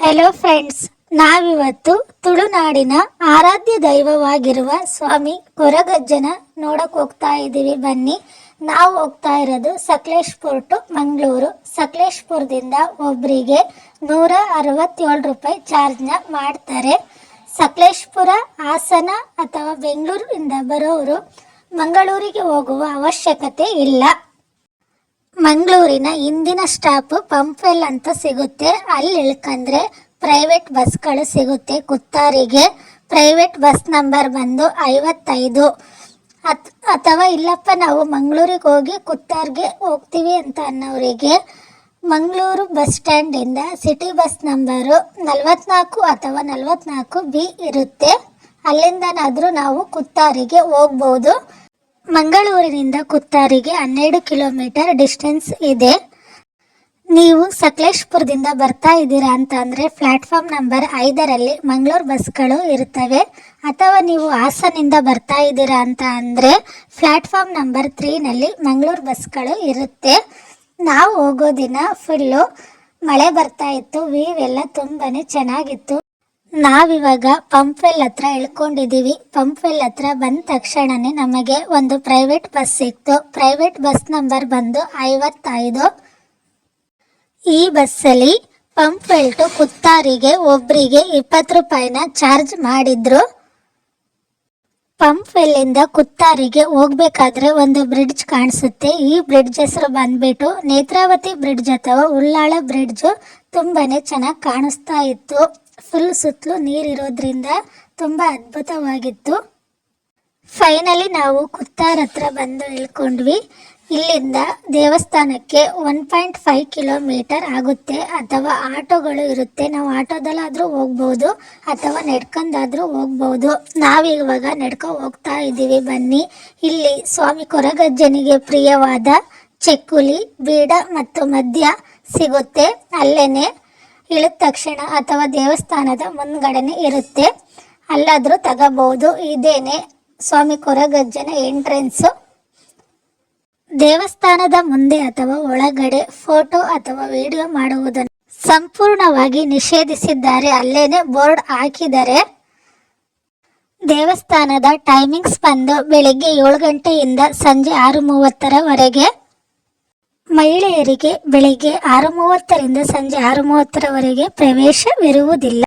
Hello friends, ನಾವಿವತ್ತು ತುಳುನಾಡಿನ ಆರಾಧ್ಯ ದೈವವಾಗಿರುವ ಸ್ವಾಮಿ ಕೊರಗಜ್ಜನ ನೋಡಕ್ ಹೋಗ್ತಾ ಇದ್ದೀವಿ. ಬನ್ನಿ. ನಾವು ಹೋಗ್ತಾ ಇರೋದು ಸಕಲೇಶಪುರ ಟು ಮಂಗಳೂರು. ಸಕಲೇಶಪುರದಿಂದ ಒಬ್ಬರಿಗೆ 167 ರೂಪಾಯಿ ಚಾರ್ಜ್ನ ಮಾಡ್ತಾರೆ. ಸಕಲೇಶಪುರ, ಹಾಸನ ಅಥವಾ ಬೆಂಗಳೂರಿಂದ ಬರೋರು ಮಂಗಳೂರಿಗೆ ಹೋಗುವ ಅವಶ್ಯಕತೆ ಇಲ್ಲ. ಮಂಗಳೂರಿನ ಹಿಂದಿನ ಸ್ಟಾಪ್ ಪಂಪ್ವೆಲ್ ಅಂತ ಸಿಗುತ್ತೆ. ಅಲ್ಲಿ ಇಳ್ಕಂದ್ರೆ ಪ್ರೈವೇಟ್ ಬಸ್ಗಳು ಸಿಗುತ್ತೆ. ಕುತ್ತಾರಿಗೆ ಪ್ರೈವೇಟ್ ಬಸ್ ನಂಬರ್ ಬಂದು 55. ಅಥವಾ ಇಲ್ಲಪ್ಪ ನಾವು ಮಂಗಳೂರಿಗೆ ಹೋಗಿ ಕುತ್ತಾರ್ಗೆ ಹೋಗ್ತೀವಿ ಅಂತ ಅನ್ನೋರಿಗೆ ಮಂಗಳೂರು ಬಸ್ ಸ್ಟ್ಯಾಂಡಿಂದ ಸಿಟಿ ಬಸ್ ನಂಬರು 44 ಅಥವಾ 44B ಇರುತ್ತೆ. ಅಲ್ಲಿಂದನಾದರೂ ನಾವು ಕುತ್ತಾರಿಗೆ ಹೋಗ್ಬೋದು. ಮಂಗಳೂರಿನಿಂದ ಕುತ್ತಾರಿಗೆ 12 ಕಿಲೋಮೀಟರ್ ಡಿಸ್ಟೆನ್ಸ್ ಇದೆ. ನೀವು ಸಕಲೇಶಪುರದಿಂದ ಬರ್ತಾ ಇದ್ದೀರಾ ಅಂತ ಅಂದರೆ ಪ್ಲ್ಯಾಟ್ಫಾರ್ಮ್ ನಂಬರ್ 5ರಲ್ಲಿ ಮಂಗಳೂರು ಬಸ್ಗಳು ಇರ್ತವೆ. ಅಥವಾ ನೀವು ಹಾಸನಿಂದ ಬರ್ತಾ ಇದ್ದೀರಾ ಅಂತ ಅಂದರೆ ಪ್ಲ್ಯಾಟ್ಫಾರ್ಮ್ ನಂಬರ್ 3ನಲ್ಲಿ ಮಂಗಳೂರು ಬಸ್ಗಳು ಇರುತ್ತೆ. ನಾವು ಹೋಗೋ ದಿನ ಫುಲ್ಲು ಮಳೆ ಬರ್ತಾ ಇತ್ತು. ವ್ಯೂ ಎಲ್ಲ ತುಂಬಾ ಚೆನ್ನಾಗಿತ್ತು. ನಾವಿವಾಗ ಪಂಪ್ವೆಲ್ ಹತ್ರ ಇಳ್ಕೊಂಡಿದ್ದೀವಿ. ಪಂಪ್ವೆಲ್ ಹತ್ರ ಬಂದ ತಕ್ಷಣನೇ ನಮಗೆ ಒಂದು ಪ್ರೈವೇಟ್ ಬಸ್ ಸಿಕ್ತು. ಪ್ರೈವೇಟ್ ಬಸ್ ನಂಬರ್ ಬಂದು 55. ಈ ಬಸ್ಸಲ್ಲಿ ಪಂಪ್ವೆಲ್ ಟು ಕುತ್ತಾರಿಗೆ ಒಬ್ಬರಿಗೆ 20 ರೂಪಾಯಿನ ಚಾರ್ಜ್ ಮಾಡಿದ್ರು. ಪಂಪ್ವೆಲ್ಲಿಂದ ಕುತ್ತಾರಿಗೆ ಹೋಗ್ಬೇಕಾದ್ರೆ ಒಂದು ಬ್ರಿಡ್ಜ್ ಕಾಣಿಸುತ್ತೆ. ಈ ಬ್ರಿಡ್ಜ್ ಹೆಸರು ಬಂದ್ಬಿಟ್ಟು ನೇತ್ರಾವತಿ ಬ್ರಿಡ್ಜ್ ಅಥವಾ ಉಳ್ಳಾಳ ಬ್ರಿಡ್ಜು. ತುಂಬಾ ಚೆನ್ನಾಗಿ ಕಾಣಿಸ್ತಾ ಇತ್ತು. ಫುಲ್ ಸುತ್ತಲೂ ನೀರಿರೋದ್ರಿಂದ ತುಂಬ ಅದ್ಭುತವಾಗಿತ್ತು. ಫೈನಲಿ ನಾವು ಕುತ್ತಾರ್ ಹತ್ರ ಬಂದು ಇಳ್ಕೊಂಡ್ವಿ. ಇಲ್ಲಿಂದ ದೇವಸ್ಥಾನಕ್ಕೆ 1.5 ಕಿಲೋಮೀಟರ್ ಆಗುತ್ತೆ. ಅಥವಾ ಆಟೋಗಳು ಇರುತ್ತೆ. ನಾವು ಆಟೋದಲ್ಲಾದರೂ ಹೋಗ್ಬೋದು ಅಥವಾ ನಡ್ಕೊಂಡಾದರೂ ಹೋಗ್ಬೋದು. ನಾವಿವಾಗ ನಡ್ಕೊ ಹೋಗ್ತಾ ಇದ್ದೀವಿ. ಬನ್ನಿ. ಇಲ್ಲಿ ಸ್ವಾಮಿ ಕೊರಗಜ್ಜನಿಗೆ ಪ್ರಿಯವಾದ ಚಕ್ಕುಲಿ, ಬೀಡ ಮತ್ತು ಮದ್ಯ ಸಿಗುತ್ತೆ. ಅಲ್ಲೇನೆ ಇಳಿದ ತಕ್ಷಣ ಅಥವಾ ದೇವಸ್ಥಾನದ ಮುಂದ್ಗಡೆನೆ ಇರುತ್ತೆ. ಅಲ್ಲಾದರೂ ತಗೋಬಹುದು. ಇದೇನೆ ಸ್ವಾಮಿ ಕೊರಗಜ್ಜನ ಎಂಟ್ರೆನ್ಸು. ದೇವಸ್ಥಾನದ ಮುಂದೆ ಅಥವಾ ಒಳಗಡೆ ಫೋಟೋ ಅಥವಾ ವಿಡಿಯೋ ಮಾಡುವುದನ್ನು ಸಂಪೂರ್ಣವಾಗಿ ನಿಷೇಧಿಸಿದ್ದಾರೆ. ಅಲ್ಲೇನೆ ಬೋರ್ಡ್ ಹಾಕಿದ್ದಾರೆ. ದೇವಸ್ಥಾನದ ಟೈಮಿಂಗ್ಸ್ ಬಂದು ಬೆಳಿಗ್ಗೆ 7 ಗಂಟೆಯಿಂದ ಸಂಜೆ 6:30ರವರೆಗೆ. ಮಹಿಳೆಯರಿಗೆ ಬೆಳಿಗ್ಗೆ 6:30ರಿಂದ ಸಂಜೆ 6:30ರವರೆಗೆ ಪ್ರವೇಶವಿರುವುದಿಲ್ಲ.